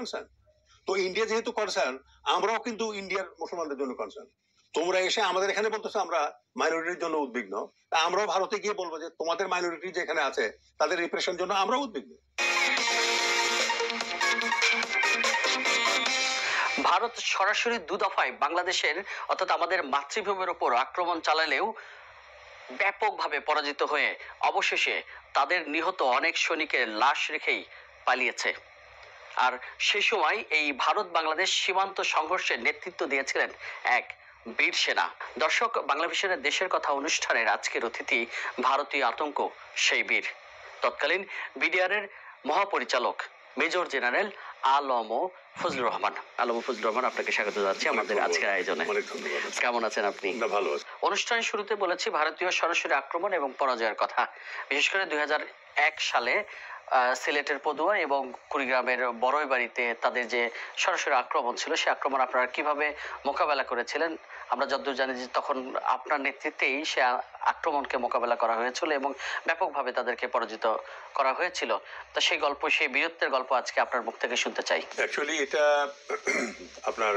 Concern. তো India যেহেতু concern, আমরাও কিন্তু ইন্ডিয়ার মুসলমানদের জন্য কনসার্ন। তোমরা এসে আমাদের এখানে বলতেছো আমরা মাইনরিটির জন্য উদ্বিগ্ন, তা আমরাও ভারতে গিয়ে বলবো যে তোমাদের মাইনরিটি যেখানে আছে তাদের রিপ্রেশন জন্য আমরাও উদ্বিগ্ন। ভারত সরাসরি দুদফায় বাংলাদেশের অর্থাৎ আমাদের মাতৃভূমির উপর আক্রমণ চালালেও ব্যাপকভাবে পরাজিত হয়ে অবশেষে তাদের নিহত অনেক সৈনিকের লাশ রেখেই পালিয়েছে। আর সেই সময় এই ভারত বাংলাদেশ সীমান্ত সংঘর্ষের নেতৃত্ব দিয়েছিলেন এক বীর সেনা। দর্শক, বাংলা ভিশনের দেশের কথা অনুষ্ঠানের আজকের অতিথি ভারতীয় আতঙ্ক সেই বীর, তৎকালীন বিডিআরের মহাপরিচালক মেজর জেনারেল আলম ফজলুর রহমান। আলম ফজলুর রহমান, আপনাকে স্বাগত জানাচ্ছি আমাদের আজকের আয়োজনে। কেমন আছেন আপনি? ভালো আছি। অনুষ্ঠানের শুরুতে বলেছি ভারতীয় সরাসরি আক্রমণ এবং পরাজয়ের কথা। বিশেষ করে 2001 সালে সিলেটের পদুয়া এবং কুড়িগ্রামের বড়ইবাড়িতে তাদের যে সরাসরি আক্রমণ ছিল, সেই আক্রমণ আপনারা কিভাবে মোকাবেলা করেছিলেন? আমরা যতদূর জানি যে তখন আপনার নেতৃত্বেই সে আক্রমণকে মোকাবেলা করা হয়েছিল এবং ব্যাপকভাবে তাদেরকে পরাজিত করা হয়েছিল। তো সেই গল্প, সেই বীরত্বের গল্প আজকে আপনার মুখ থেকে শুনতে চাই। অ্যাকচুয়ালি এটা আপনার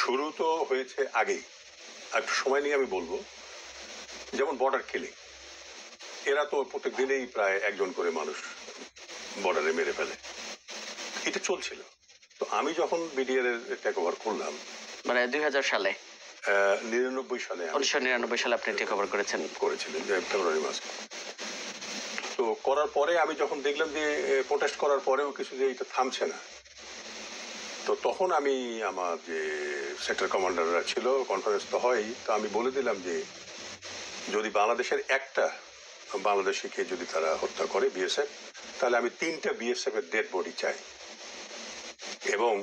শুরু তো হয়েছে আগেই, একটু সময় নিয়ে আমি বলবো। যেমন বর্ডার কিলিং, এরা তো প্রত্যেক দিনেই প্রায় একজন করে মানুষ বর্ডারে মেরে ফেলে, এটা চলছিল। তো আমি যখন বিডিআর এর টেক ওভার করলাম, মানে 2000 সালে, 99 সালে, 1999 সালে আপনি টেক ওভার করেছিলেন ফেব্রুয়ারি মাসে। তো করার পরে আমি যখন দেখলাম যে প্রোটেস্ট করার পরেও কিছু যে এটা থামছে না, তো তখন আমি আমার যে সেক্টর কমান্ডাররা ছিল, কনফারেন্স তো হয়, তো আমি বলে দিলাম যে যদি বাংলাদেশের একটা বাংলাদেশিকে যদি তারা হত্যা করে বিএসএফ, তাহলে আমি 3টা বিএসএফ এর ডেড বডি চাই, এবং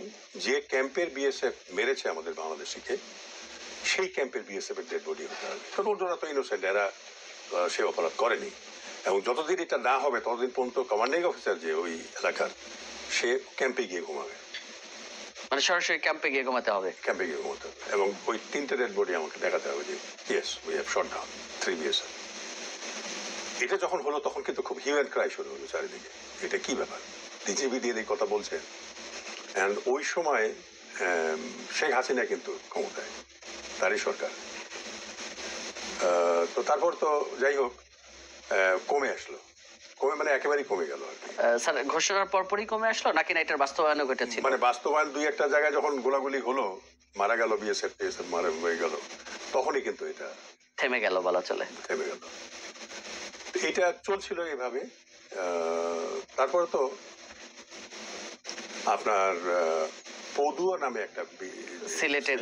যে ক্যাম্পের বিএসএফ মেরেছে আমাদের বাংলাদেশিকে সেই ক্যাম্পের বিএসএফ এর ডেড বডি হতে হবে। কারণ ওরা তো ইনোসেন্ট, এরা সে অপরাধ করেনি, এবং যতদিন এটা না হবে ততদিন পর্যন্ত কমান্ডিং অফিসার যে ওই এলাকার, সে ক্যাম্পে গিয়ে ঘুমাবে। মানে সরাসরি ক্যাম্পে গিয়ে ঘুমাতে হবে, ক্যাম্পে গিয়ে ঘুমাতে হবে, এবং ওই 3টে ডেড বডি আমাকে দেখাতে হবে যে yes we have shot down 3 BSF. এটা যখন হলো তখন কিন্তু খুব হিউম্যান ক্রাই শুরু হলো চারিদিকে, এটা কি ব্যাপার, ডিজিবি দিয়ে এই কথা বলছেন। অ্যান্ড ওই সময় শেখ হাসিনা কিন্তু ক্ষমতায়, তারই সরকার। তো তারপর তো যাই হোক কমে আসলো, কমে মানে একেবারেই কমে গেল আর কি। স্যার, ঘোষণার পরপরই কমে আসলো নাকি না এটার বাস্তবায়নও ঘটেছিল? মানে বাস্তবায়ন 2-1টা জায়গায় যখন গোলাগুলি হলো, মারা গেল বিএসএফ টিএসএফ, মারা হয়ে গেল, তখনই কিন্তু এটা থেমে গেল বলা চলে, থেমে গেল। এটা চলছিল এভাবে। তারপর তো আপনার পদুয়া নামে একটা সিলেটের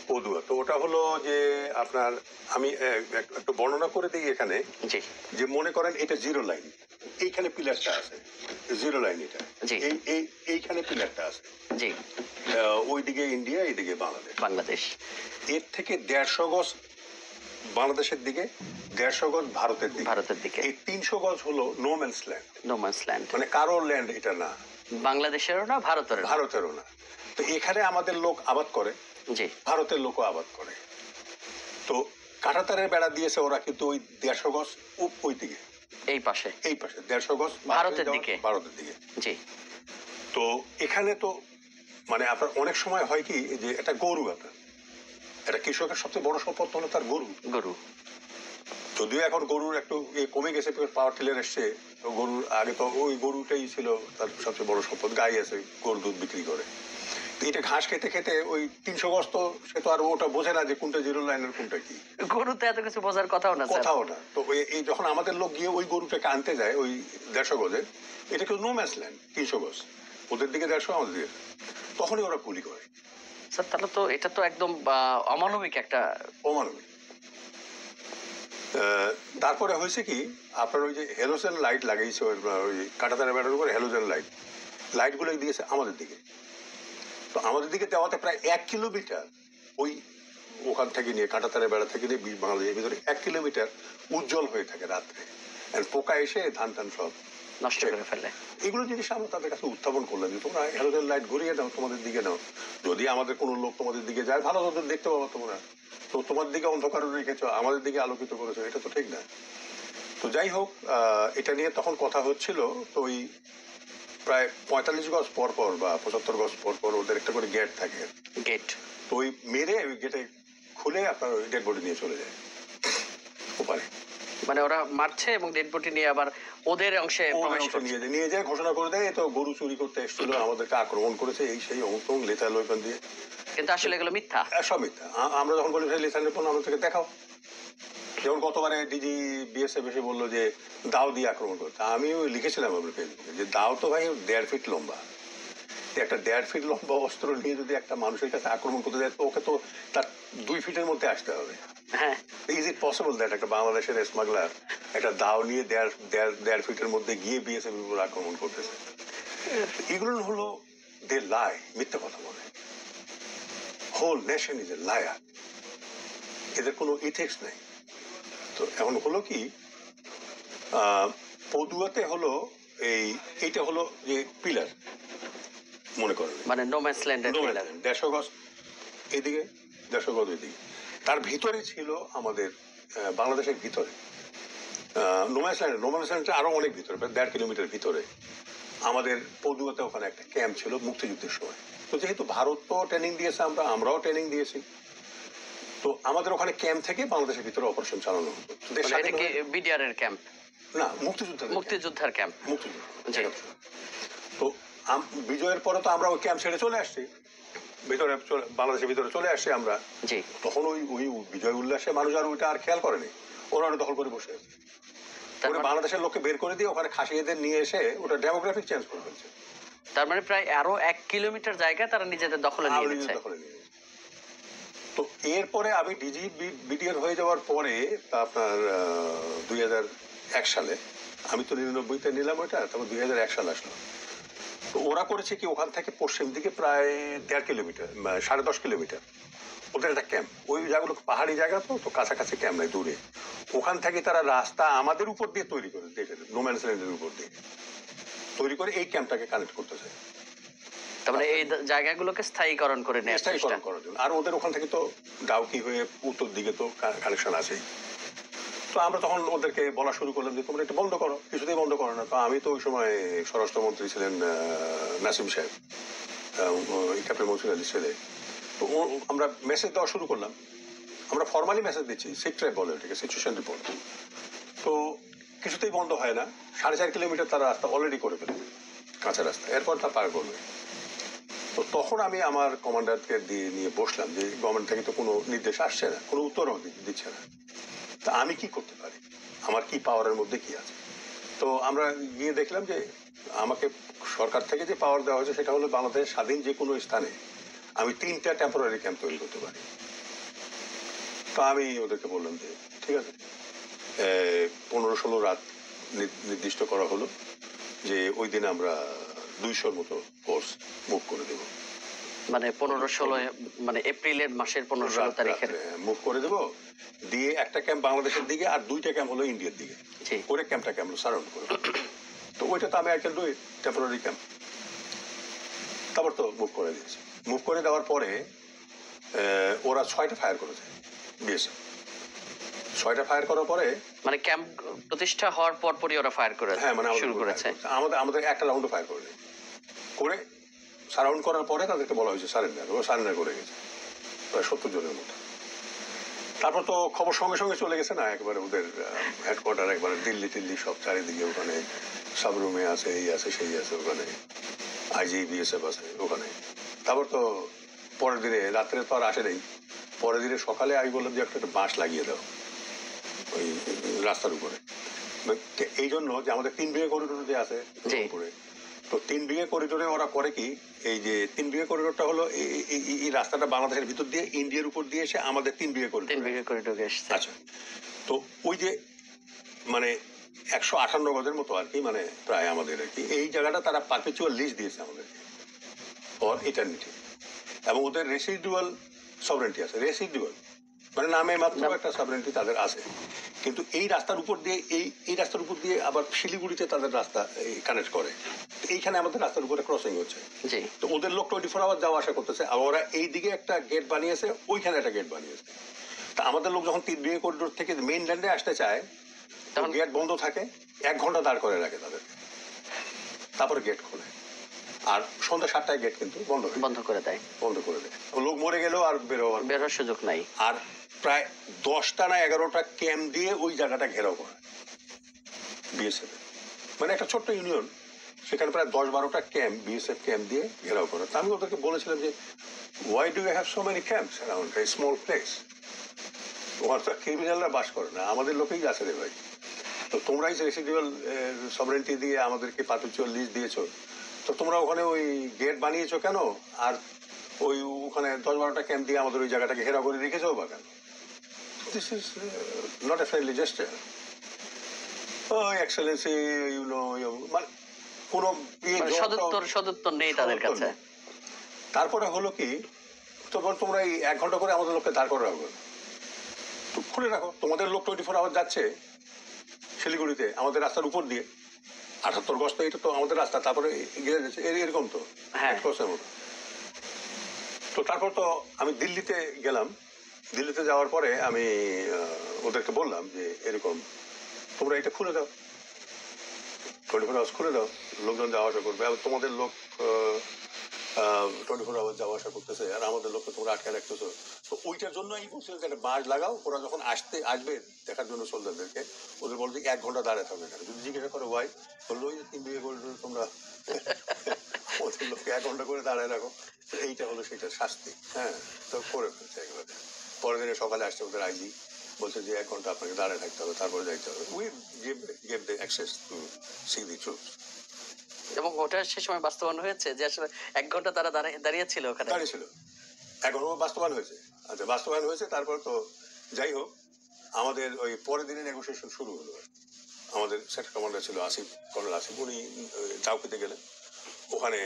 পদুয়া, তো ওটা হলো যে আপনার, আমি একটু বর্ণনা করে দিই এখানে। জি। যে মনে করেন এটা জিরো লাইন, এইখানে পিলারটা আছে, জিরো লাইন এটা, এইখানে পিলারটা আছে, জি, ওইদিকে ইন্ডিয়া, এইদিকে বাংলাদেশ। এর থেকে 150 গজ বাংলাদেশের দিকে, 150 গজ ভারতের দিকে। এই 300 গজ হলো নো ম্যানস ল্যান্ড, মানে কারোর ল্যান্ড এটা না, বাংলাদেশেরও না ভারতেরও না। তো এখানে আমাদের লোক আবাদ করে, জি, ভারতের লোকও আবাদ করে। তো কাঁটাতারের বেড়া দিয়েছে ওরা, কিন্তু ওই 150 গজ ওই দিকে, এই পাশে 150 গজ ভারতের দিকে, জি। তো এখানে তো মানে আপনার অনেক সময় হয় কি যে এটা গরু, আপনার এটা কৃষকের সবচেয়ে বড় সম্পদ হলো তার গরু। যদিও এখন গরুর একটু কমে গেছে, পাওয়ার টিলার এসছে, তো গরুর আগে তো ওই গরুটাই ছিল তার সবচেয়ে বড় সম্পদ, গাই আছে, গরু দুধ বিক্রি করে। এটা ঘাস খেতে খেতে ওই 300 গজ, তো সে তো আর ওটা বোঝে না যে কোনটা জিরো লাইনের কোনটা কি, গরু তো এত কিছু বোঝার কথাও না। তো এই যখন আমাদের লোক গিয়ে ওই গরুটাকে আনতে যায় ওই 150 গজে, এটা কিন্তু নো ম্যানস ল্যান্ড, 300 গজ ওদের দিকে, 150 আমাদের দিকে, তখনই ওরা গুলি করে। স্যার, তাহলে তো এটা তো একদম অমানবিক, একটা অমানবিক। তারপরে হয়েছে কি, আপনার ওই যে হেলোজেন লাইট লাগাইছে ওই কাঁটাতারের বেড়ার উপরে, হেলোজেন লাইটগুলো দিয়েছে আমাদের দিকে। তো আমাদের দিকে দেওয়াতে প্রায় 1 কিলোমিটার, ওই ওখান থেকে নিয়ে কাঁটাতারের বেড়া থেকে নিয়ে বাংলাদেশের ভিতরে 1 কিলোমিটার উজ্জ্বল হয়ে থাকে রাত্রে, পোকা এসে ধান সব নষ্ট করে ফেলে। এগুলো জিনিস আমরা তাদের কাছে উত্থাপন করলাম যে তোমরা হেলোজেন লাইট ঘুরিয়ে দাও, তোমাদের দিকে নাও, যদি আমাদের কোনো লোক তোমাদের দিকে যায় ভালো, তোদের দেখতে পাবো তোমরা, তো তোমার দিকে অন্ধকার রেখেছো, আমাদের দিকে আলোকিত করেছো, এটা তো ঠিক না। তো যাই হোক, এটা নিয়ে তখন কথা হচ্ছিল। তো ওই প্রায় 45 গজ পর পর বা 75 গজ পর পর ওদের একটা করে গেট থাকে, গেট। তো ওই মেরে ওই গেটে খুলে আপনার ওই ডেড বডি নিয়ে চলে যায় ওপারে। মানে ওরা মারছে এবং ডেড বডি নিয়ে আবার ওদের অংশে প্রবেশ করছে। নিয়ে যায়, ঘোষণা করে দেয় তো গরু চুরি করতে এসেছিল, আমাদেরকে আক্রমণ করেছে, এই সেই অমুক লেথাল ওয়েপন দিয়ে। কিন্তু আসলে এগুলো মিথ্যা, সব মিথ্যা। আমরা যখন বলি ভাই লেথাল ওয়েপন আমাদেরকে দেখাও, যেমন গতবারে ডিজি বিএসএফ এসে বললো যে দাও দিয়ে আক্রমণ করতে, আমিও লিখেছিলাম আমার ফেসবুকে যে দাও তো ভাই 1.5 ফিট লম্বা, একটা 1.5 ফিট লম্বা অস্ত্র নিয়ে যদি একটা মানুষের কাছে আক্রমণ করতে যায় তো ওকে তো তার 2 ফিটের মধ্যে আসতে হবে। হ্যাঁ, ইজ ইট পসিবল দ্যাট একটা বাংলাদেশের স্মাগলার একটা দাও নিয়ে 1.5 ফিটের মধ্যে গিয়ে বিএসএফ এর উপর আক্রমণ করতেছে? এগুলো হলো দে লাই, মিথ্যা কথা বলে। Whole nation is a liar, এদের কোনো ইথিক্স নেই। তো এখন হলো কি, পদুয়াতে হলো এইটা হলো যে পিলার মনে করেন, মানে নোম্যান্স ল্যান্ডের পিলার। 150 গজ এদিকে, 150 গজ এদিকে, তার ভিতরে ছিল আমাদের বাংলাদেশের ভিতরে নোম্যান্স ল্যান্ড আরো অনেক ভিতরে, প্রায় 1.5 কিলোমিটার ভিতরে আমাদের পদুয়াতে ওখানে একটা ক্যাম্প ছিল মুক্তিযুদ্ধের সময়। তো যেহেতু ভারত তো ট্রেনিং দিয়েছে, আমরাও ট্রেনিং দিয়েছি, তো আমাদের ওখানে ক্যাম্প থেকে বাংলাদেশের ভিতরে অপারেশন চালানো হতো। এটা কি বিডিআর এর ক্যাম্প? না, মুক্তিযোদ্ধার ক্যাম্প। তো বিজয়ের পরে তো আমরা ওই ক্যাম্প ছেড়ে চলে আসছি, ভিতরে বাংলাদেশের ভিতরে চলে আসছি আমরা। তখন ওই বিজয় উল্লাসে মানুষ আর ওইটা আর খেয়াল করেনি, ওরা দখল করে বসে আছে। বাংলাদেশের লোককে বের করে দিয়ে ওখানে খাসিয়াদের নিয়ে এসে ওটা ডেমোগ্রাফিক চেঞ্জ করে ফেলছে। তার মানে প্রায় আরো 1 কিলোমিটার জায়গা তারা নিজেদের দখলে নিয়ে নিচ্ছে। তো এরপরে আমি ডিজি বিডিআর হয়ে যাওয়ার পরে আপনার 2001 সালে, আমি তো 99-তে নিলাম ওইটা, তারপর 2001 সাল আসলো। তো ওরা করেছে কি, ওখান থেকে পশ্চিম দিকে প্রায় 1.5 কিলোমিটার, 10.5 কিলোমিটার ওদের একটা ক্যাম্প। ওই জায়গাগুলো পাহাড়ি জায়গা, তো কাছাকাছি ক্যাম্প নাই, দূরে। ওখান থেকে তারা রাস্তা আমাদের উপর দিয়ে তৈরি করে, দেখেন নোম্যান্স ল্যান্ডের উপর দিয়ে তৈরি করে এই ক্যাম্পটাকে কানেক্ট করতেছে। তারপরে এই জায়গাগুলোকে স্থায়ীকরণ করে নেয়, স্থায়ীকরণ করার জন্য। আর ওদের ওখান থেকে তো ডাউকি হয়ে উত্তর দিকে তো কানেকশন আছেই। তো আমরা তখন ওদেরকে বলা শুরু করলাম যে তোমরা এটা বন্ধ করো, কিছুতেই বন্ধ করো না। তো আমি তো ওই সময় স্বরাষ্ট্রমন্ত্রী ছিলেন নাসিম সাহেব, ক্যাপ্টেন মনসুর আলীর ছেলে। তো আমরা মেসেজ দেওয়া শুরু করলাম, আমরা ফর্মালি মেসেজ দিচ্ছি, সিট্রাই বলে ওটাকে, সিচুয়েশন রিপোর্ট। তো কিছুতেই বন্ধ হয় না। 4.5 কিলোমিটার তারা রাস্তা অলরেডি করে ফেলে, কাঁচা রাস্তা, এরপর তা পার করবে। তো তখন আমি আমার কমান্ডারকে দিয়ে নিয়ে বসলাম যে গভর্নমেন্ট থেকে তো কোনো নির্দেশ আসছে না, কোনো উত্তরও দিচ্ছে না, তা আমি কি করতে পারি, আমার কি পাওয়ারের মধ্যে কি আছে। তো আমরা গিয়ে দেখলাম যে আমাকে সরকার থেকে যে পাওয়ার দেওয়া হয়েছে সেটা হলো বাংলাদেশের স্বাধীন যে কোনো স্থানে আমি 3টা টেম্পোরারি ক্যাম্প তৈরি করতে পারি। তো আমি ওদেরকে বললাম যে ঠিক আছে, 15-16 রাত নির্দিষ্ট করা হলো যে ওই দিন আমরা 200-র মতো ফোর্স মুভ করে দেবো। মানে 15-16, মানে এপ্রিলের মাসের 15-16 তারিখে মুভ করে দেবো, দিয়ে একটা ক্যাম্প বাংলাদেশের দিকে আর 2টা ক্যাম্প হলো ইন্ডিয়ার দিকে, করে ক্যাম্পটাকে আমরা সারাউন্ড করে। তো ওইটা তো আমি একটা টেম্পোরারি ক্যাম্প। তারপর তো মুভ করে দিয়েছি। মুভ করে দেওয়ার পরে ওরা 6টা ফায়ার করেছে, বিএসএফ 6টা ফায়ার করার পরে, মানে ক্যাম্প প্রতিষ্ঠা হওয়ার পরপরই ওরা ফায়ার করে, হ্যাঁ, মানে শুরু করেছে। আমাদের একটা রাউন্ডও ফায়ার করে সারাউন্ড করার পরে তাদেরকে বলা হয়েছে সারেন্ডার। ও সারেন্ডার করে গেছে প্রায় 70 জনের মতো। তারপর তো খবর সঙ্গে সঙ্গে চলে গেছে না, একবারে ওদের হেডকোয়ার্টার, একবারে দিল্লি সব চারিদিকে, ওখানে সাবরুমে আছে, এই আছে সেই আছে, ওখানে আইজি বিএসএফ আছে ওখানে। তারপর তো পরের দিনে রাত্রে তো আর আসে নেই, পরের দিনে সকালে আমি বললাম যে একটা বাঁশ লাগিয়ে দাও ওই রাস্তার উপরে, এই জন্য যে আমাদের 3 বিঘা করিডোর যে আছে উপরে, তো 3 বিঘা করিডোরে ওরা করে কি, এই যে 3 বিঘা করিডোরটা হলো এই রাস্তাটা বাংলাদেশের ভিতর দিয়ে ইন্ডিয়ার উপর দিয়ে এসে আমাদের 3 বিঘা করিডোর এসছে। আচ্ছা, তো ওই যে মানে 158 গজের মতো আর কি, মানে প্রায় আমাদের আর কি, এই জায়গাটা তারা পারপেচুয়াল লিজ দিয়েছে আমাদেরকে ফর ইটারনিটি। এবং ওদের রেসিডুয়াল সভরেন্টি আছে, রেসিডুয়াল মানে নামে মাত্র একটা সভরেন্টি তাদের আছে। কিন্তু এই রাস্তার উপর দিয়ে এই রাস্তার উপর দিয়ে আবার শিলিগুড়িতে তাদের রাস্তা কানেক্ট করে, এইখানে আমাদের রাস্তার উপরে ক্রসিং হচ্ছে। তো ওদের লোক 24 আওয়ার যাওয়া আসা করতেছে, আর ওরা এই দিকে একটা গেট বানিয়েছে, ওইখানে একটা গেট বানিয়েছে। তা আমাদের লোক যখন 3 বিঘা করিডোর থেকে মেইন ল্যান্ডে আসতে চায় তখন গেট বন্ধ থাকে, 1 ঘন্টা দাঁড় করে রাখে তাদের, তারপরে গেট খোলে। আর সন্ধ্যা 7টায় গেট কিন্তু বন্ধ করে দেয়। বন্ধ করে দেয়। লোক মরে গেলেও আর বের হওয়ার সুযোগ নাই। আর প্রায় 10টা না 11টা ক্যাম্প দিয়ে ওই জায়গাটা ঘেরাও করে বিএসএফ, মানে একটা ছোট্ট ইউনিয়ন, সেখানে প্রায় 10-12টা ক্যাম্প বিএসএফ ক্যাম্প দিয়ে ঘেরাও করে। তা আমি ওদেরকে বলেছিলাম যে why do you have so many camps around a small place? ওখানে তো ক্রিমিনালরা বাস করে না, আমাদের লোকেই আছে রে ভাই। তো তোমরাই রেসিডুয়াল সভারেন্টি দিয়ে আমাদেরকে পারপেচুয়াল লিজ দিয়েছো, তো তোমরা ওখানে ওই গেট বানিয়েছো কেন? আর ওই ওখানে 10-12টা ক্যাম্প দিয়ে আমাদের ওই জায়গাটাকে ঘেরাও করে রেখেছো বা কেন? This is not a friendly gesture. Excellency you know, মানে কোনো সদুত্তর নেই তাদের কাছে। তারপরে হলো কি, তোমরা এই 1 ঘন্টা করে আমাদের লোককে দাঁড় করে রাখো, তো খুলে রাখো। তোমাদের লোক 24 আওয়ার যাচ্ছে শিলিগুড়িতে আমাদের রাস্তার উপর দিয়ে, 78 গজ তো এটা তো আমাদের রাস্তা, তারপরে গিয়ে যাচ্ছে এরকম তো। তো তারপর তো আমি দিল্লিতে গেলাম। দিল্লিতে যাওয়ার পরে আমি ওদেরকে বললাম যে এরকম তোমরা এটা খুলে দাও, 24 আওয়ার্স খুলে দাও, লোকজন যাওয়া আসা করবে। আর তোমাদের লোক 24 আওয়ার যাওয়া আসা করতেছে, আর আমাদের লোককে তোমরা আটকে রাখতেছো। তো ওইটার জন্য আমি বলছিলাম যে একটা বাঁশ লাগাও, ওরা যখন আসবে দেখার জন্য সোলজারদেরকে, ওদের বলতে 1 ঘন্টা দাঁড়াতে হবে না। যদি জিজ্ঞাসা করো ভাই, বললো ওই 3 বিঘে করে তোমরা ওদের লোককে 1 ঘন্টা করে দাঁড়ায় রাখো। এইটা হলো সেটার শাস্তি। হ্যাঁ, তো করে ফেলছে এগুলো। পরের দিনে সকালে আসছে ওদের আইজি, বলছে যে 1 ঘন্টা আপনাকে দাঁড়ায় থাকতে হবে, তারপরে যাইতে হবে। We gave the access to see the troops. এবং ওটা সে সময় বাস্তবায়ন হয়েছে যে আসলে 1 ঘন্টা তারা দাঁড়িয়েছিল ওখানে, দাঁড়িয়েছিল। এখনো বাস্তবায়ন হয়েছে। আচ্ছা, বাস্তবায়ন হয়েছে। তারপর তো যাই হোক, আমাদের ওই পরের দিনে নেগোসিয়েশন শুরু হলো। আমাদের সেক্টর কমান্ডার ছিল আসিফ, কর্নেল আসিফ। উনি ডাউকিতে গেলেন। ওখানে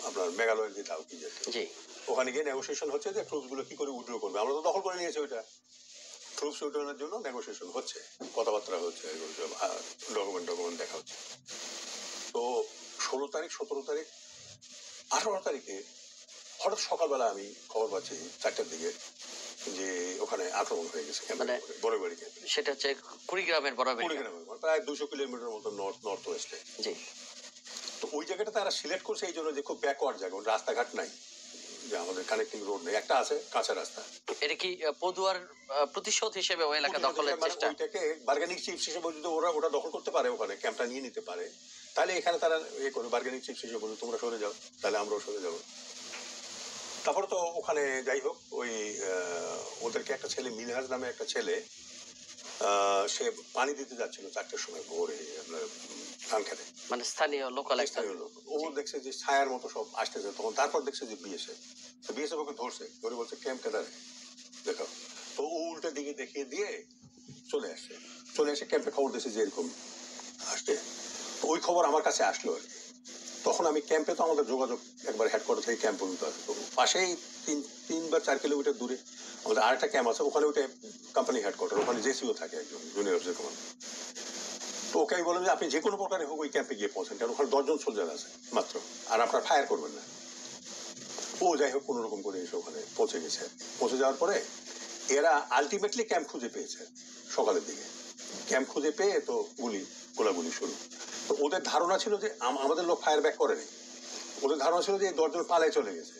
আপনার মেঘালয়ের যে ডাউকি যেতে, ওখানে গিয়ে নেগোসিয়েশন হচ্ছে যে ট্রুপস গুলো কি করে উইথড্র করবে। আমরা তো দখল করে নিয়েছি ওইটা। ট্রুপস উইথড্রনের জন্য নেগোসিয়েশন হচ্ছে, কথাবার্তা হচ্ছে, ডকুমেন্ট দেখা হচ্ছে। তো 16 তারিখ, 17 তারিখ, 18 তারিখে হঠাৎ সকালবেলা আমি খবর পাচ্ছি 4টার দিকে যে ওখানে আক্রমণ হয়ে গেছে, মানে বড়বাড়ি ক্যাম্পে। সেটা হচ্ছে কুড়িগ্রামের বড়বাড়ি, প্রায় 200 কিলোমিটার মতো নর্থ ওয়েস্টে। তো ওই জায়গাটা তারা সিলেক্ট করছে এই জন্য যে খুব ব্যাকওয়ার্ড জায়গা, রাস্তাঘাট নাই, যে আমাদের কানেক্টিং রোড নেই। একটা আছে কাঁচা রাস্তা। এটা কি পদুয়ার প্রতিশোধ হিসেবে ওই এলাকা দখলের চেষ্টা? ওইটাকে বার্গেনিং চিফস হিসেবে যদি ওটা দখল করতে পারে, ওখানে ক্যাম্পটা নিয়ে নিতে পারে, তাহলে এখানে তারা করবে বার্গেনিং চিফস হিসেবে বলবে তোমরা সরে যাও, তাহলে আমরাও সরে যাবো। তারপরে তো ওখানে যাই হোক, ওই ওদেরকে একটা ছেলে, মিনহাজ নামে একটা ছেলে, সে পানি দিতে যাচ্ছিল 4টার সময় ভোরে আপনার ধান খেতে, মানে স্থানীয় লোকাল একটা লোক। ও দেখছে যে ছায়ার মতো সব আসতেছে, তখন তারপর দেখছে যে বিএসএফ ওকে ধরছে, ধরে বলছে ক্যাম্প কেদারে দেখো। তো ও উল্টা দিকে দেখিয়ে দিয়ে চলে এসে ক্যাম্পে খবর দিয়েছে যে এরকম আসছে। ওই খবর আমার কাছে আসলো আর কি। তখন আমি ক্যাম্পে, তো আমাদের যোগাযোগ একবার হেডকোয়ার্টার থেকে ক্যাম্প পর্যন্ত আছে, তো পাশেই 3 বা 4 কিলোমিটার দূরে আমাদের আরেকটা ক্যাম্প আছে, ওখানে ওইটা কোম্পানি হেডকোয়ার্টার, ওখানে জেসিও থাকে একজন জুনিয়র অফিসার কমান্ডার। তো ওকে আমি বললাম যে আপনি যে কোনো প্রকারে হোক ওই ক্যাম্পে গিয়ে পৌঁছেন, কারণ ওখানে 10 জন সোলজার আছে মাত্র, আর আপনার ফায়ার করবেন না। ও যাই হোক কোনো রকম করে এসে ওখানে পৌঁছে গেছে। পৌঁছে যাওয়ার পরে এরা আলটিমেটলি ক্যাম্প খুঁজে পেয়েছে সকালের দিকে। ক্যাম্প খুঁজে পেয়ে তো গোলাগুলি শুরু। তো ওদের ধারণা ছিল যে আমাদের লোক ফায়ার ব্যাক করেনি, ওদের ধারণা ছিল যে 10 জন পালায় চলে গেছে।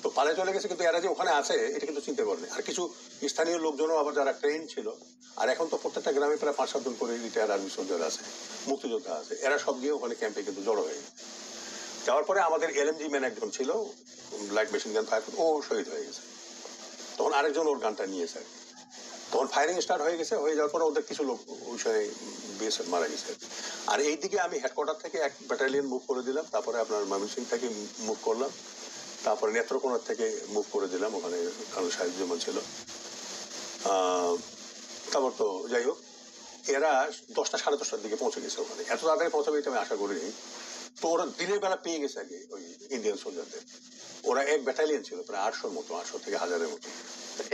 তো পালায় চলে গেছে, কিন্তু এরা যে ওখানে আছে এটা কিন্তু চিন্তা করেনি। আর কিছু স্থানীয় লোকজনও আবার যারা ট্রেন ছিল, আর এখন তো প্রত্যেকটা গ্রামে প্রায় 5-7 জন করে রিটায়ার্ড আর্মি সোলজার আছে, মুক্তিযোদ্ধা আছে, এরা সব গিয়ে ওখানে ক্যাম্পে কিন্তু জড়ো হয়ে গেছে। যাওয়ার পরে আমাদের এলএমজি ম্যান একজন ছিল, লাইট মেশিন গান ফায়ার, ও শহীদ হয়ে গেছে। তখন আরেকজন ওর গানটা নিয়েছে। তখন ফায়ারিং স্টার্ট হয়ে গেছে। হয়ে যাওয়ার পরে ওদের কিছু লোক ওই সময় বিএসএফ মারা গেছে। আর এইদিকে আমি হেডকোয়ার্টার থেকে 1 ব্যাটালিয়ন মুভ করে দিলাম, তারপরে আপনার ময়মনসিং থেকে মুভ করলাম, তারপরে নেত্রকোনার থেকে মুভ করে দিলাম, ওখানে কারণ সাহিবজামান ছিল। তারপর তো যাই হোক, এরা 10টা 10:30টার দিকে পৌঁছে গেছে ওখানে। এত তাড়াতাড়ি পৌঁছাবে এটা আমি আশা করিনি। তো ওরা দিনের বেলা পেয়ে গেছে আগে ওই ইন্ডিয়ান সোলজারদের। ওরা 1 ব্যাটালিয়ন ছিল, প্রায় 800-র মতো, 800 থেকে 1000-এর মতো।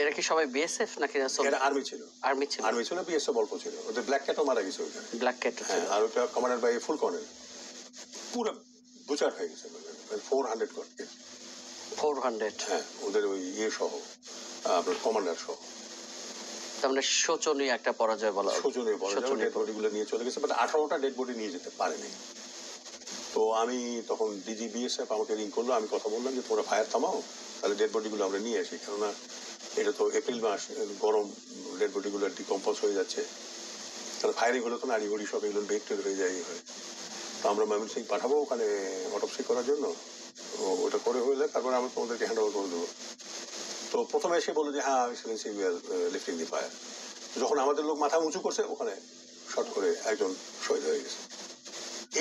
এরা কি সবাই বিএসএফ নাকি? এরা আর্মি ছিল। বিএসএফ অল্প ছিল। ওদের ব্ল্যাক ক্যাটও মারা গেছে ওইখানে। ব্ল্যাক ক্যাট, হ্যাঁ। আর ওটা কমান্ডার বাই ফুল কর্নেল, পুরো বুচার হয়ে গেছে। 400 করতে 400, হ্যাঁ, ওদের ওই সহ আপনার কমান্ডার সহ। তার মানে শোচনীয় একটা পরাজয় বলা, শোচনীয় পরাজয়। ডেড বডিগুলো নিয়ে চলে গেছে, বাট 18টা ডেড বডি নিয়ে যেতে পারেনি। তো আমি তখন ডিজি বিএসএফ আমাকে রিং করলো, আমি কথা বললাম যে তোমরা ফায়ার থামাও, তাহলে ডেড বডিগুলো আমরা নিয়ে আসি, কেননা এটা তো এপ্রিল মাস, গরম, ডেড বডিগুলো ডিকম্পোজ হয়ে যাচ্ছে, তাহলে ফায়ারিং হলে তো নারী বডি সব এগুলো বেড হয়ে যায় হয়। তো আমরা ময়মনসিং পাঠাবো ওখানে অটোপসি করার জন্য, ওটা করে হলে তারপরে আমরা তোমাদেরকে হ্যান্ড ওভার করে দেবো। তো প্রথমে এসে বললো যে হ্যাঁ লিফটিং দি ফায়ার। যখন আমাদের লোক মাথা উঁচু করছে, ওখানে শর্ট করে একজন শহীদ হয়ে গেছে।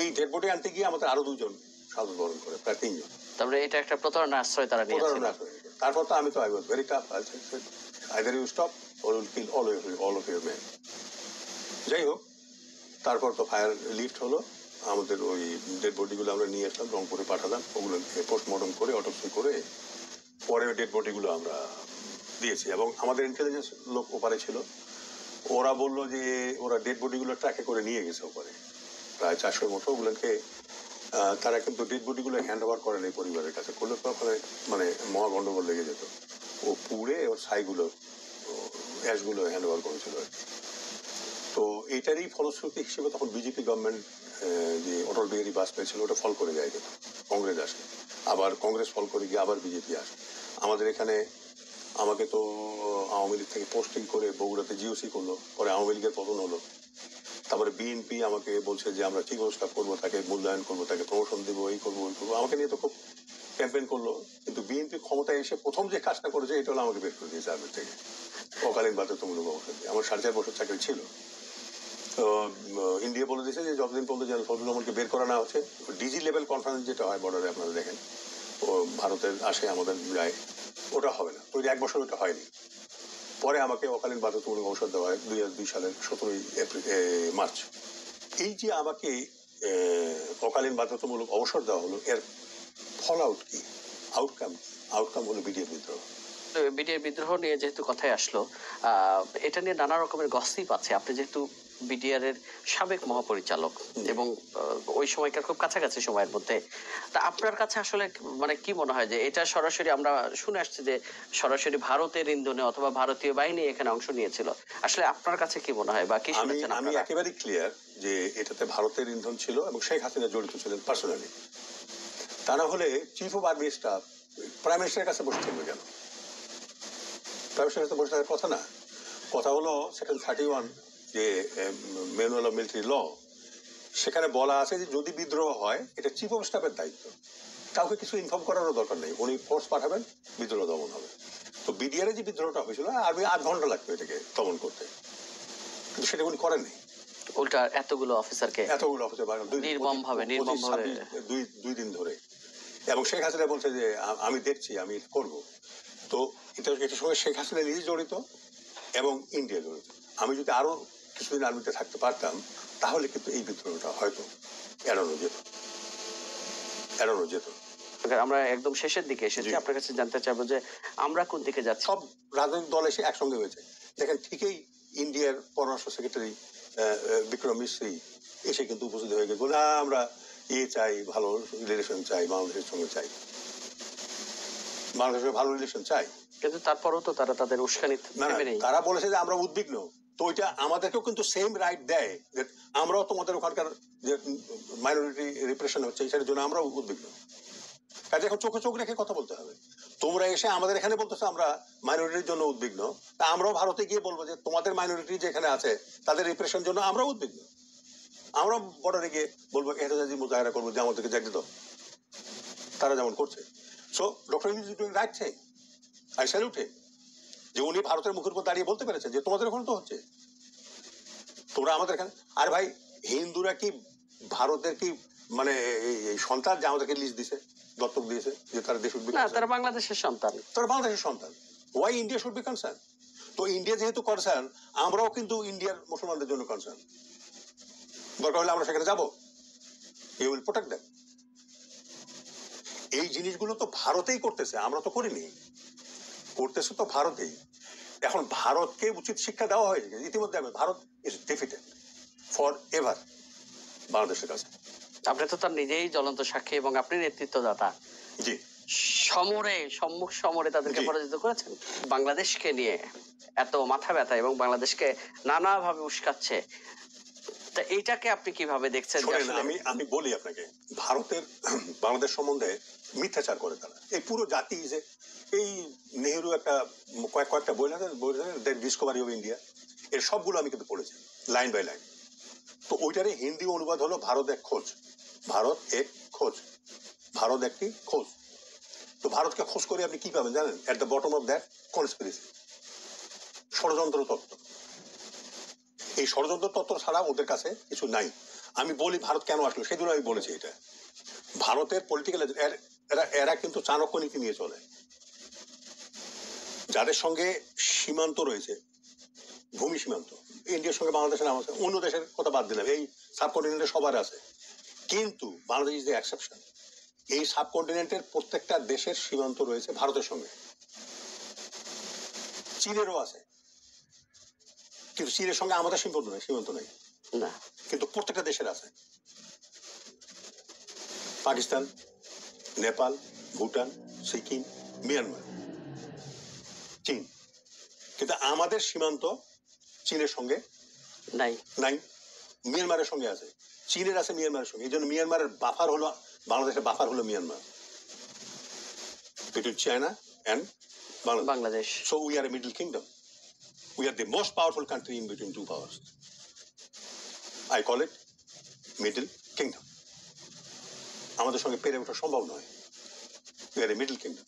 এই ডেড বডি আনতে গিয়ে আমাদের আরো 2 জন শাহাদাত বরণ করে, প্রায় 3 জন। তারপরে এটা একটা প্রতারণা আশ্রয় তারা নিয়েছিল। তারপর তো আমি তো I was very tough, either you stop or will kill all of your men. যাই হোক, তারপর তো ফায়ার লিফট হলো, আমাদের ওই ডেড বডিগুলো আমরা নিয়ে আসলাম, রংপুরে পাঠালাম, ওগুলো পোস্টমর্টম করে অটোপসি করে পরে ডেড বডিগুলো আমরা দিয়েছি। এবং আমাদের ইন্টেলিজেন্স লোক ওপারে ছিল, ওরা বললো যে ওরা ডেড বডিগুলো ট্র্যাকে করে নিয়ে গেছে ওপারে, প্রায় 400-র মতো। ওগুলোকে তারা কিন্তু ডেড বডিগুলো হ্যান্ড ওভার করেন এই পরিবারের কাছে, করলে তো ওখানে মানে মহা গন্ডগোল লেগে যেত। ও পুড়ে ওর ছাইগুলো, অ্যাশগুলো হ্যান্ড ওভার করেছিল আর কি। তো এইটারই ফলশ্রুতি হিসেবে তখন বিজেপি গভর্নমেন্ট যে অটল বিহারী বাজপেয়ী ছিল, ওটা ফল করে যায়, কিন্তু কংগ্রেস আসে, আবার কংগ্রেস ফল করে গিয়ে আবার বিজেপি আসে। আমাদের এখানে আমাকে তো আওয়ামী লীগ থেকে পোস্টিং করে বগুড়াতে জিওসি করলো, পরে আওয়ামী লীগের পতন হলো। তারপরে বিএনপি আমাকে বলছে যে আমরা চিফ অফ স্টাফ করবো, তাকে মূল্যায়ন করবো, তাকে প্রমোশন দেবো, এই করবো ওই করবো, আমাকে নিয়ে তো খুব ক্যাম্পেইন করলো। কিন্তু বিএনপি ক্ষমতায় এসে প্রথম যে কাজটা করেছে এটা হলো আমাকে বের করে দিয়েছে আর্মি থেকে, অকালীন বাধ্যতামূলক অবস্থা দিয়ে। আমার 4.5 বছর চাকরি ছিল। তো ইন্ডিয়া বলে দিয়েছে যে যতদিন পর্যন্ত জেনারেল ফজলুর রহমানকে বের করা না হচ্ছে, ডিজি লেভেল কনফারেন্স যেটা হয় বর্ডারে, আপনারা দেখেন, ও ভারতের আসে আমাদের যায়, ওটা হবে না। ওই 1 বছর ওটা হয়নি। পরে আমাকে অকালীন বাধ্যতামূলক অবসর দেওয়া হয় 2002 সালের 17 মার্চ। এই যে আমাকে অকালীন বাধ্যতামূলক অবসর দেওয়া হলো, এর ফল আউট কি, আউটকাম হলো বিডিএ বিদ্রোহ। বিডিআর বিদ্রোহ নিয়ে যেহেতু কথায় আসলো, এটা নিয়ে নানা রকমের গসিপ আছে। আপনি যেহেতু বিডিআর এর সাবেক মহাপরিচালক এবং ওই সময়কার খুব কাছাকাছি সময়ের মধ্যে, তা আপনার কাছে আসলে মানে কি মনে হয় যে এটা সরাসরি আমরা শুনে আসছি যে সরাসরি ভারতের ইন্ধনে অথবা ভারতীয় বাহিনী এখানে অংশ নিয়েছিল, আসলে আপনার কাছে কি মনে হয় বা কি শুনেছেন আমি আপনারা? একেবারে ক্লিয়ার যে এটাতে ভারতের ইন্ধন ছিল এবং শেখ হাসিনা জড়িত ছিলেন পার্সোনালি। তা না হলে chief of army staff prime মিনিস্টারের কাছে বসে থাকবে কেন? প্রাইম মিনিস্টারের কাছে বসে থাকার কথা না। কথা হলো সেকশন 31 যে ম্যানুয়াল অফ মিলিটারি ল, সেখানে বলা আছে যে যদি বিদ্রোহ হয় এটা চিফ অফ স্টাফের দায়িত্ব, কাউকে কিছু ইনফর্ম করারও দরকার নেই, উনি ফোর্স পাঠাবেন, বিদ্রোহ দমন হবে। তো বিডিআর যে বিদ্রোহটা হয়েছিল, আর্মি 8 ঘন্টা লাগবে এটাকে দমন করতে, কিন্তু সেটা উনি করেননি। উল্টা এতগুলো অফিসারকে নির্মম ভাবে 2 দিন ধরে। এবং শেখ হাসিনা বলছে যে আমি দেখছি, আমি করব। তো এটার সঙ্গে শেখ হাসিনা নিজে জড়িত এবং ইন্ডিয়া জড়িত। আমি যদি আরো কিছুদিন আর্মিতে থাকতে পারতাম, তাহলে কিন্তু এই বিদ্রোহটা হয়তো এড়ানো যেত। আমরা একদম শেষের দিকে এসেছি, আপনার কাছে জানতে চাইবো যে আমরা কোন দিকে যাচ্ছি। সব রাজনৈতিক দল এসে একসঙ্গে হয়েছে। দেখেন, ঠিকই ইন্ডিয়ার পররাষ্ট্র সেক্রেটারি বিক্রম মিশ্রি এসে কিন্তু উপস্থিত হয়ে গেছে, বলে আমরা চাই, ভালো রিলেশন চাই, বাংলাদেশের সঙ্গে চাই, বাংলাদেশের ভালো রিলেশন চাই। কিন্তু তারপরও তো তারা তাদের উস্কানি থেমে নেই। তারা বলেছে যে আমরা উদ্বিগ্ন। তো ওইটা আমাদেরকেও কিন্তু সেম রাইট দেয় যে আমরাও তোমাদের ওখানকার যে মাইনরিটি রিপ্রেশন হচ্ছে সেটার জন্য আমরাও উদ্বিগ্ন। কাজে এখন চোখে চোখ রেখে কথা বলতে হবে। তোমরা এসে আমাদের এখানে বলতেছো আমরা মাইনরিটির জন্য উদ্বিগ্ন, তা আমরাও ভারতে গিয়ে বলবো যে তোমাদের মাইনরিটি যেখানে আছে তাদের রিপ্রেশন জন্য আমরাও উদ্বিগ্ন। আমরা বর্ডারে গিয়ে বলবো এহতেজাজি মুজাহিরা করবো যে আমাদেরকে জ্যাক দিত, তারা যেমন করছে। So doctor Yunus is doing right thing, I salute him, যে উনি ভারতের মুখের উপর দাঁড়িয়ে বলতে পেরেছেন যে তোমাদের ওখানে তো হচ্ছে, তোমরা আমাদের এখানে। আর ভাই, হিন্দুরা কি ভারতের কি মানে সন্তান যে আমাদেরকে লিস্ট দিছে, দত্তক দিয়েছে, যে তারা দেশ উঠবে? না, তারা বাংলাদেশের সন্তান, তারা বাংলাদেশের সন্তান। Why India should be concern? তো ইন্ডিয়া যেহেতু কনসার্ন, আমরাও কিন্তু ইন্ডিয়ার মুসলমানদের জন্য কনসার্ন। দরকার হলে আমরা সেখানে যাবো, ইউ উইল প্রোটেক্ট দেম। এই জিনিসগুলো তো ভারতেই করতেছে, আমরা তো করিনি, করতেছে তো ভারতেই। এখন ভারতকে উচিত শিক্ষা দেওয়া হয়েছে ইতিমধ্যে। Bharat is defeated for ever বাংলাদেশের কাছে। আপনি তো তার নিজেই জ্বলন্ত সাক্ষী এবং আপনি নেতৃত্বদাতা। জি, সম্মুখ সমরে তাদেরকে পরাজিত করেছেন। বাংলাদেশকে নিয়ে এত মাথা ব্যথা এবং বাংলাদেশকে নানাভাবে উস্কাচ্ছে, তা এইটাকে আপনি কিভাবে দেখছেন? যে শোনেন, আসলে আমি বলি আপনাকে, ভারতের বাংলাদেশ সম্বন্ধে মিথ্যাচার করে তারা। এই পুরো জাতি যে এই নেহেরু একটা কয়েকটা বই না দ্য ডিসকভারি অফ ইন্ডিয়া, এর সবগুলো আমি কিন্তু পড়েছি লাইন বাই লাইন। তো ওইটারে হিন্দি অনুবাদ হলো ভারত এক খোঁজ। ভারত এক খোঁজ, ভারত একটি খোঁজ। তো ভারতকে খোঁজ করে আপনি কি পাবেন জানেন? At the bottom of that conspiracy, ষড়যন্ত্র তত্ত্ব। এই ষড়যন্ত্র তত্ত্ব ছাড়া ওদের কাছে কিছু নাই। আমি বলি ভারত কেন আসলো, সেদিন আমি বলেছি এটা। ভারতের পলিটিক্যাল এরা কিন্তু চাণক্য নীতি নিয়ে চলে। যাদের সঙ্গে সীমান্ত রয়েছে, ভূমি সীমান্ত, ইন্ডিয়ার সঙ্গে বাংলাদেশের নাম আছে, অন্য দেশের কথা বাদ দিলাম, এই সাবকন্টিনেন্টে সবার আছে, কিন্তু বাংলাদেশ ইজ দ্য এক্সেপশন। এই সাবকন্টিনেন্টের প্রত্যেকটা দেশের সীমান্ত রয়েছে ভারতের সঙ্গে, চীনেরও আছে, কিন্তু চীনের সঙ্গে আমাদের সীমান্ত নেই না, কিন্তু প্রত্যেকটা দেশের আছে। পাকিস্তান, নেপাল, ভুটান, সিকিম, মিয়ানমার, চীন, কিন্তু আমাদের সীমান্ত চীনের সঙ্গে নাই। নাই, মিয়ানমারের সঙ্গে আছে, চীনের আছে মিয়ানমারের সঙ্গে। এই জন্য মিয়ানমারের বাফার হলো, বাংলাদেশের বাফার হলো Myanmar, between China and Bangladesh. So we are a middle kingdom. We are the most powerful country in between two powers. I call it middle kingdom. আমাদের সঙ্গে পেরে ওঠা সম্ভব নয়। We are a middle kingdom.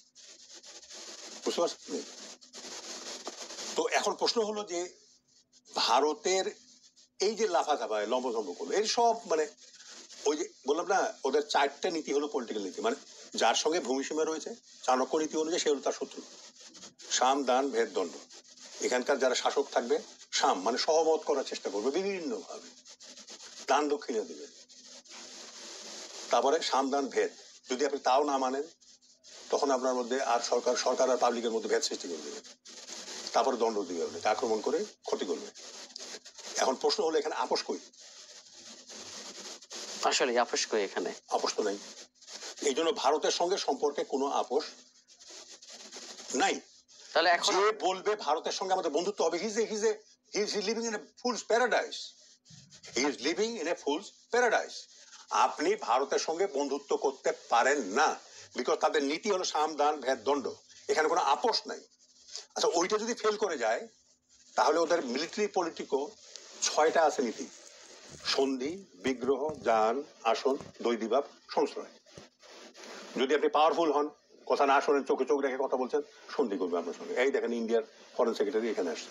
বুঝতে পারছেন? তো এখন প্রশ্ন হলো যে ভারতের এই যে লাফাঝাপায় লম্বজম্ব করলো, এর সব মানে ওই যে বললাম না, ওদের চারটা নীতি হলো পলিটিক্যাল নীতি। মানে যার সঙ্গে ভূমিসীমা রয়েছে চাণক্য নীতি অনুযায়ী সে হলো তার শত্রু। সাম, দান, ভেদ, দণ্ড। এখানকার যারা শাসক থাকবে, সাম মানে সহমত করার চেষ্টা করবে বিভিন্ন ভাবে, দান দক্ষিণা দিবে। তারপরে সাম, দান, ভেদ, যদি আপনি তাও না মানেন তখন আপনার মধ্যে আর সরকার আর পাবলিকের মধ্যে ভেদ সৃষ্টি করে দেবে। তারপরে দণ্ড দিবে, আপনাকে আক্রমণ করে ক্ষতি করবে। এখন প্রশ্ন হলো এখানে আপোষ কই? আসলে আপোষ কই? এখানে আপোষ তো নাই। এই জন্য ভারতের সঙ্গে সম্পর্কে কোনো আপোষ নাই। তাহলে এখন যে বলবে ভারতের সঙ্গে আমাদের বন্ধুত্ব হবে, he is living in a fools paradise. He is living in a fools paradise. আপনি ভারতের সঙ্গে বন্ধুত্ব করতে পারেন না, বিকজ তাদের নীতি হলো সাম, দান, ভেদ, দণ্ড। এখানে কোনো আপোষ নাই। আচ্ছা, ওইটা যদি ফেল করে যায় তাহলে ওদের মিলিটারি পলিটিকও 6টা আছে নীতি: সন্ধি, বিগ্রহ, যান, আসন, দৈদিভাব, সংশ্রয়। যদি আপনি পাওয়ারফুল হন, কথা না শোনেন, চোখে চোখ রেখে কথা বলছেন, সন্ধি করবে আপনার সঙ্গে। এই দেখেন ইন্ডিয়ার ফরেন সেক্রেটারি এখানে আসছে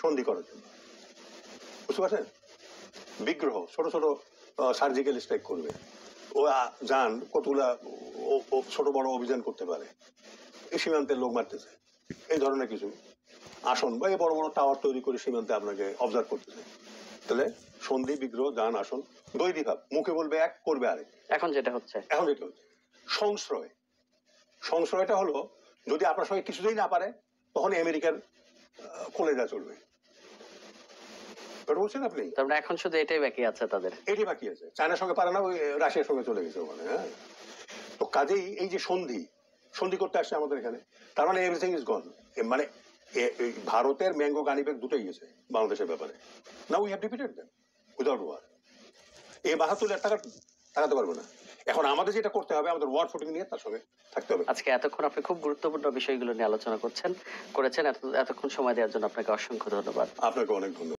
সন্ধি করার জন্য। বুঝতে পারছেন? বিগ্রহ, ছোট ছোট সার্জিক্যাল স্ট্রাইক করবে। ও যান, কতগুলা ছোট বড় অভিযান করতে পারে, এই সীমান্তের লোক মারতেছে, এই ধরনের কিছু। আসন বা এই বড় বড় টাওয়ার তৈরি করে সীমান্তে আপনাকে অবজার্ভ করতেছে। তাহলে সন্ধি, বিগ্রহ, যান, আসন, দৈদিভাব, মুখে বলবে এক, করবে আরেক। এখন যেটা হচ্ছে সংশ্রয়। সংশ্রয়টা হলো যদি আপনার সঙ্গে কিছুতেই না পারে তখন আমেরিকার কলেজা চলবে। বলছেন আপনি? তারপরে এখন শুধু এটাই বাকি আছে তাদের, এটাই বাকি আছে। চায়নার সঙ্গে পারে না, ওই রাশিয়ার সঙ্গে চলে গেছে ওখানে। হ্যাঁ, তো কাজেই এই যে সন্ধি করতে আসছে আমাদের এখানে, তার মানে এভরিথিং ইজ গন। মানে ভারতের ম্যাঙ্গো গানিবেগ দুটোই গেছে বাংলাদেশের ব্যাপারে। Now we have defeated them without war. এই 72 লাখ টাকা টাকাতে পারবো না। এখন আমাদের যেটা করতে হবে, আমাদের ওয়ার ফুটিং নিয়ে তার সঙ্গে থাকতে হবে। আজকে এতক্ষণ আপনি খুব গুরুত্বপূর্ণ বিষয়গুলো নিয়ে আলোচনা করেছেন। এতক্ষণ সময় দেওয়ার জন্য আপনাকে অসংখ্য ধন্যবাদ। আপনাকে অনেক ধন্যবাদ।